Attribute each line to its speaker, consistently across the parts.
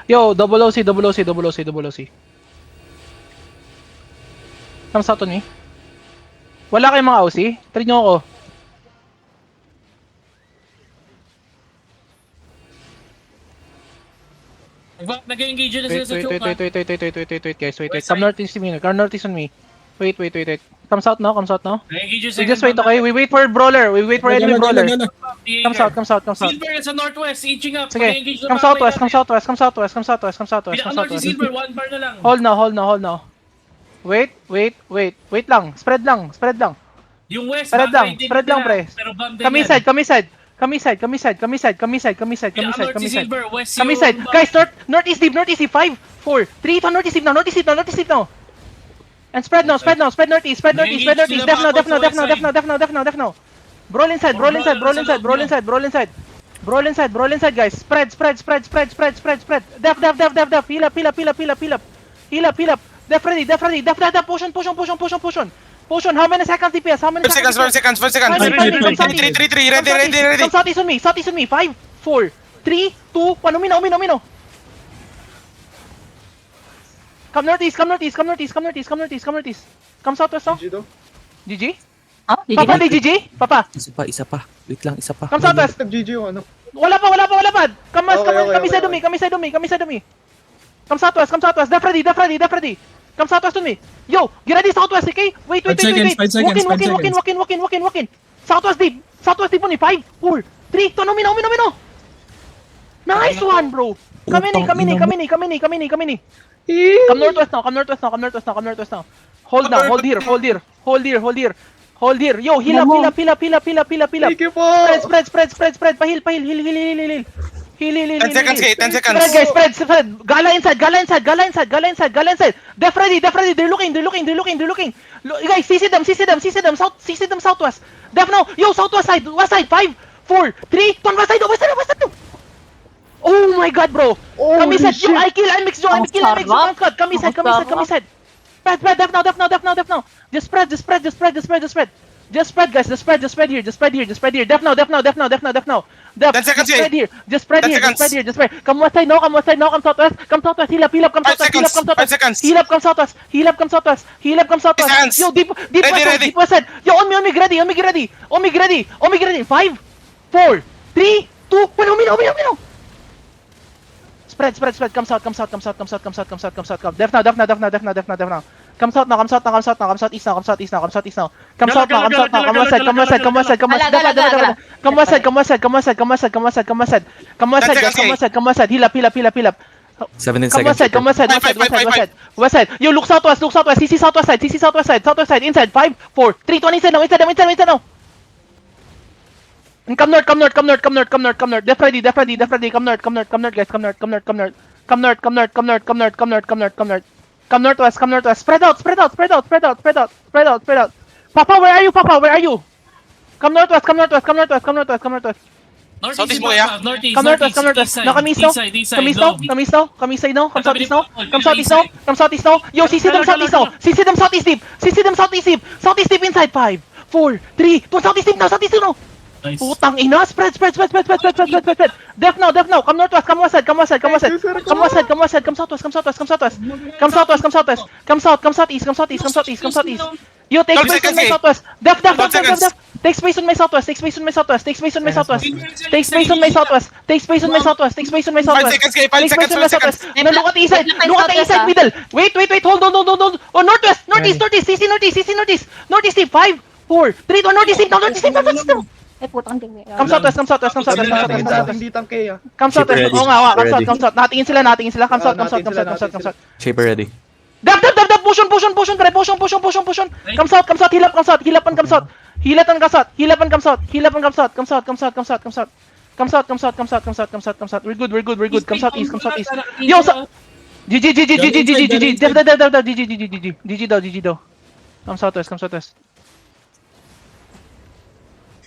Speaker 1: Yo, double OC, double OC, double OC, double OC. Come south on me. Wala kayong mga OC? Try nyo ako.
Speaker 2: Nag-engage na sila sa choke.
Speaker 1: Wait, guys, wait. Come northeast on me. Come northeast on me. Wait. Come south now, come south now.
Speaker 2: Nag-engage
Speaker 1: We just wait, okay? We wait for brawler. We wait for enemy brawler. Come south.
Speaker 2: Silver sa northwest, inching up.
Speaker 1: Sige,
Speaker 2: Mag-engage na
Speaker 1: come southwest.
Speaker 2: Pinaka-north si Silver, 1 bar na lang.
Speaker 1: Hold now. Wait lang. Spread lang.
Speaker 2: Yung west,
Speaker 1: Spread lang, pre.
Speaker 2: Pero bomb din
Speaker 1: Kami
Speaker 2: yan.
Speaker 1: side.
Speaker 2: Pinaka-north si Silver, west
Speaker 1: Kami
Speaker 2: yung
Speaker 1: side.
Speaker 2: bomb.
Speaker 1: Guys, northeast deep. 5, 4, 3, to northeast deep now. And spread northeast. Def now. Brawl inside, guys. Spread. Def. Heal up. Def ready. Def. Potion. How many seconds DPS?
Speaker 3: 5 seconds. Ready.
Speaker 1: Come southeast on me. 5, 4, 3, 2, 1. Umino. Come northeast. Come southwest, no? GG?
Speaker 4: Ah,
Speaker 1: Papa, di GG? Papa,
Speaker 5: Isa pa. Wait lang, isa pa.
Speaker 1: come southwest.
Speaker 6: Nag-GG yung ano.
Speaker 1: Wala pa. Kami side
Speaker 6: Okay.
Speaker 1: on me. Come southwest. Def ready. Come southwest on me. Yo, get ready southwest, okay? Wait.
Speaker 7: 5 seconds, 5 seconds, 5 seconds.
Speaker 1: Walk in. Southwest deep on me. 5, 4, 3, 2, umino. Nice one, bro. Come in. Come northwest now. Hold here. Yo, heal up.
Speaker 6: Thank you po!
Speaker 1: Spread. Pahil. Heal.
Speaker 3: 10 seconds, Kay, 10 seconds.
Speaker 1: Spread. Gala inside. Def ready. They're looking. Guys, CC them. Southwest. Def now. Yo, southwest side. West side. 5, 4, 3, 2, west side. Oh my god, bro. Kami side. Yo, I mix. Kami side. Spread. Def now. Just spread, guys. Just spread here. Def now. Def.
Speaker 3: 10 seconds,
Speaker 1: Just spread
Speaker 3: eh.
Speaker 1: here. Just spread
Speaker 3: 10
Speaker 1: here.
Speaker 3: seconds.
Speaker 1: Come west side now. Come southwest. Heal up. Come
Speaker 3: 5
Speaker 1: southwest.
Speaker 3: seconds.
Speaker 1: Heal up. Come southwest.
Speaker 3: Hands.
Speaker 1: Yo, deep
Speaker 3: Ready.
Speaker 1: west side. Yo, on me, ready. 5, 4, 3, 2, 1. Umino. Spread. Come south. Def now. Come south now. Come southeast now. Come west side. Heal up.
Speaker 5: 17
Speaker 1: Come
Speaker 5: seconds.
Speaker 1: west side. You look southwest. CC southwest side. Inside. 5, 4, 3, 2, inside now. And come north. Def ready. Come north, guys. Come northwest. Spread out. Papa, where are you? Come northwest.
Speaker 3: Southeast mo, yeah?
Speaker 2: Northeast.
Speaker 1: Come northwest. Now, come east now. Come east now. Come southeast now. Yo, CC them southeast now. CC them southeast deep. Southeast deep inside. 5, 4, 3, 2, southeast deep now.
Speaker 2: Nice.
Speaker 1: Putang ina, spread. Def now. Come northwest, come west side. Come southeast. Yo, take
Speaker 3: 12
Speaker 1: space on my
Speaker 3: seconds,
Speaker 1: southwest. Def.
Speaker 3: 12 seconds.
Speaker 1: Take space on my southwest. Take space on my southwest.
Speaker 3: 5 seconds, Kay. 5 seconds.
Speaker 1: No, look at the east side. Look at the east side middle. Wait. Hold on. Oh, northeast. Northeast deep. 5, 4, 3, 2, northeast deep.
Speaker 4: Ay, putang ding.
Speaker 1: Come southwest.
Speaker 6: Hindi tangke ah.
Speaker 1: Come southwest.
Speaker 5: Ready.
Speaker 1: Oo nga,
Speaker 5: Ready.
Speaker 1: come south. Natingin sila. Come south.
Speaker 5: Shaper ready.
Speaker 1: Dab. Push. Come south. Heal up and come south. We're good. Come south east. Yo, GG. Def. GG daw. Come southwest.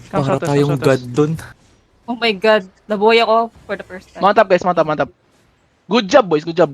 Speaker 5: Para tayong god dun.
Speaker 4: Oh my god, nabuhay ako for the first time.
Speaker 1: Mount up, guys. Good job, boys. Good job.